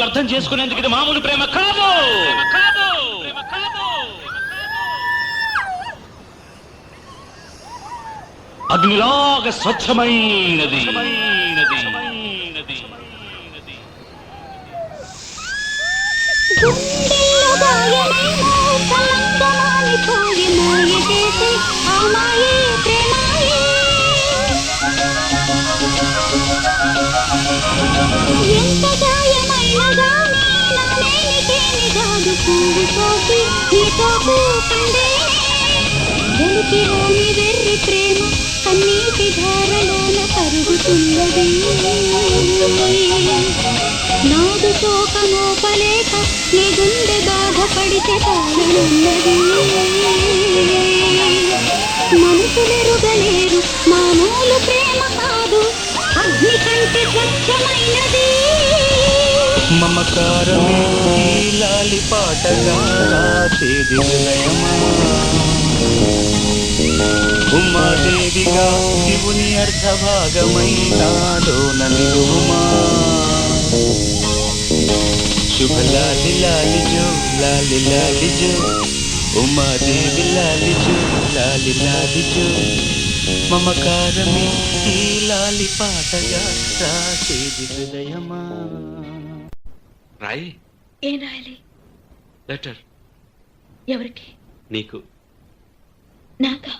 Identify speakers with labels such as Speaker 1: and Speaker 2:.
Speaker 1: మనసులు అర్థం చేసుకునేందుకు ఇది మామూలు ప్రేమ కాదు. అగ్నిలాగా స్వచ్ఛమైనది.
Speaker 2: వెర్రి ప్రేమ కన్నీటి ధారలోన కరుగుతున్నది. నాదు శోక మోపలేక నీ గుండె బాధపడితే తాళనున్నది. మనసులెరుగలేరు మామూలు ప్రేమ కాదు, అగ్ని కంటే స్వచ్ఛమైనది.
Speaker 1: మమకారమే ఈ లాలి పాటగా రాసేది హృదయమా, ఉమాదేవిగా శివుని అర్ధభాగమైనాలోన నిలువుమా. శుభ లాలి లాలి జో లాలి లాలి జో, ఉమాదేవి లాలి జో లాలి లాలి జో. మమకారమే ఈ లాలి పాటగా రాసేది హృదయమా. రాయి.
Speaker 2: ఏం రాయాలి?
Speaker 1: లెటర్.
Speaker 2: ఎవరికి?
Speaker 1: నీకు.
Speaker 2: నాకా?